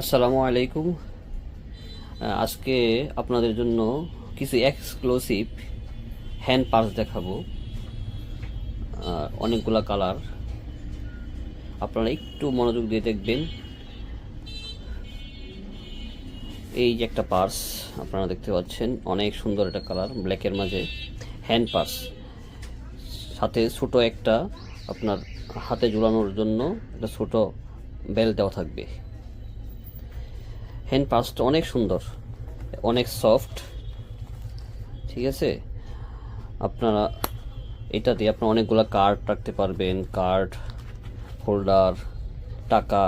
আসসালামু আলাইকুম। আজকে আপনাদের জন্য কিছু এক্সক্লুসিভ হ্যান্ড পার্স দেখাবো। অনেকগুলা কালার, আপনারা একটু মনোযোগ দিয়ে দেখবেন। এই যে একটা পার্স আপনারা দেখতে পাচ্ছেন, অনেক সুন্দর একটা কালার, ব্ল্যাকের মাঝে হ্যান্ড পার্স, সাথে ছোট একটা আপনার হাতে ঝুলানোর জন্য একটা ছোট বেল দেওয়া থাকবে। হ্যান্ড পার্সটা অনেক সুন্দর, অনেক সফট, ঠিক আছে। আপনারা এটা দিয়ে আপনারা অনেকগুলো কার্ড রাখতে পারবেন, কার্ড হোল্ডার, টাকা,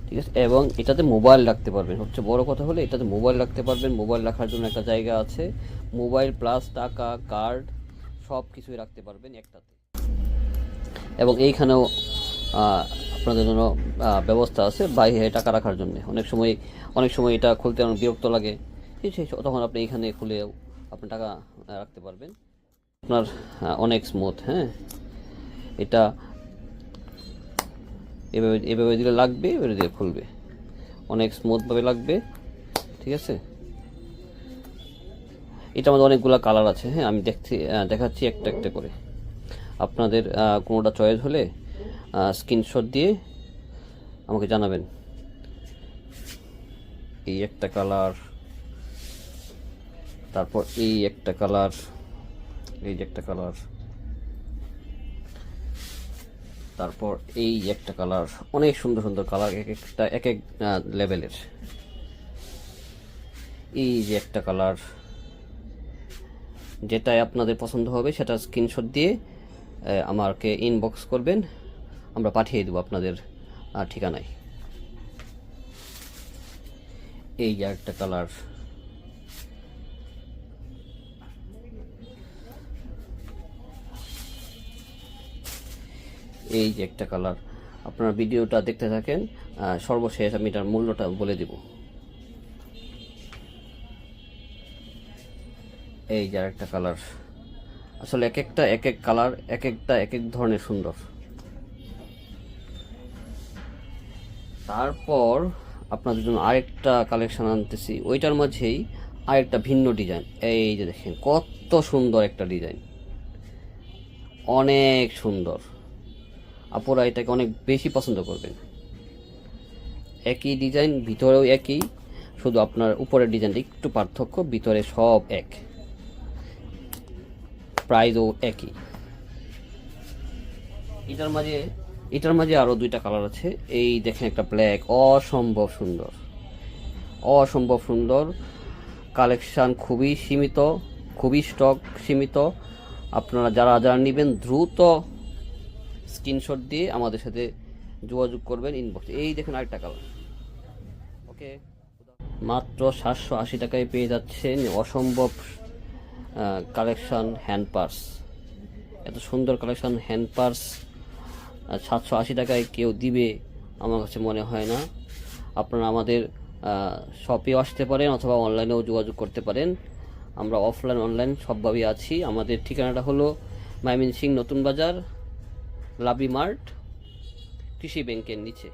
ঠিক আছে। এবং এটাতে মোবাইল রাখতে পারবেন। সবচেয়ে বড় কথা হলো এটাতে মোবাইল রাখতে পারবেন। মোবাইল রাখার জন্য একটা জায়গা আছে, মোবাইল প্লাস টাকা, কার্ড, সব কিছুই রাখতে পারবেন একটাতে। এবং এইখানেও আপনাদের জন্য ব্যবস্থা আছে বাইরে টাকা রাখার জন্য। অনেক সময় এটা খুলতে অনেক বিরক্ত লাগে, তখন আপনি এখানে খুলে আপনি টাকা রাখতে পারবেন। আপনার অনেক স্মুথ, হ্যাঁ, এটা এভাবে এভাবে দিলে লাগবে, এভাবে দিলে খুলবে, অনেক স্মুথভাবে লাগবে, ঠিক আছে। এটা আমাদের অনেকগুলো কালার আছে, হ্যাঁ, আমি দেখাচ্ছি একটা একটা করে। আপনাদের কোনোটা চয়েস হলে স্ক্রিনশট দিয়ে আমাকে জানাবেন। এই একটা কালার, তারপর এই একটা কালার, এই যে একটা কালার, তারপর এই একটা কালার, অনেক সুন্দর সুন্দর কালার, এক একটা এক এক লেভেলের। এই যে একটা কালার, যেটাই আপনাদের পছন্দ হবে সেটা স্ক্রিনশট দিয়ে আমাকে ইনবক্স করবেন, আমরা পাঠিয়ে দেবো আপনাদের ঠিকানায়। এই যে একটা কালার, এই যে একটা কালার। আপনারা ভিডিওটা দেখতে থাকেন, সর্বশেষ আমি এটার মূল্যটা বলে দিব। এই যে একটা কালার, আসলে এক একটা এক এক কালার, এক একটা এক এক ধরনের সুন্দর। তারপর আপনাদের জন্য আরেকটা কালেকশন আনতেছি, ওইটার মাঝেই আরেকটা ভিন্ন ডিজাইন। এই যে দেখেন কত সুন্দর একটা ডিজাইন, অনেক সুন্দর। আপুরা এটাকে অনেক বেশি পছন্দ করবেন। একই ডিজাইন, ভিতরেও একই, শুধু আপনার উপরের ডিজাইনটা একটু পার্থক্য, ভিতরে সব এক, প্রাইসও একই। এটার মাঝে আরো দুইটা কালার আছে। এই দেখেন একটা ব্ল্যাক, অসম্ভব সুন্দর, অসম্ভব সুন্দর কালেকশন, খুবই সীমিত, খুবই স্টক সীমিত। আপনারা যারা যারা নেবেন দ্রুত স্ক্রিনশট দিয়ে আমাদের সাথে যোগাযোগ করবেন ইনবক্সে। এই দেখুন আরেকটা কালার, ওকে। মাত্র 780 টাকায় পেয়ে যাচ্ছেন অসম্ভব কালেকশন হ্যান্ড পার্স। এত সুন্দর কালেকশন হ্যান্ড পার্স 780 টাকায় কেউ দিবে আমার কাছে মনে হয় না। আপনারা আমাদের শপেও আসতে পারেন অথবা অনলাইনেও যোগাযোগ করতে পারেন। আমরা অফলাইন অনলাইন সবভাবেই আছি। আমাদের ঠিকানাটা হলো ময়মনসিংহ নতুন বাজার, লাভলি মার্ট, কৃষি ব্যাংকের নিচে।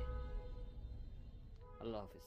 আল্লাহ হাফেজ।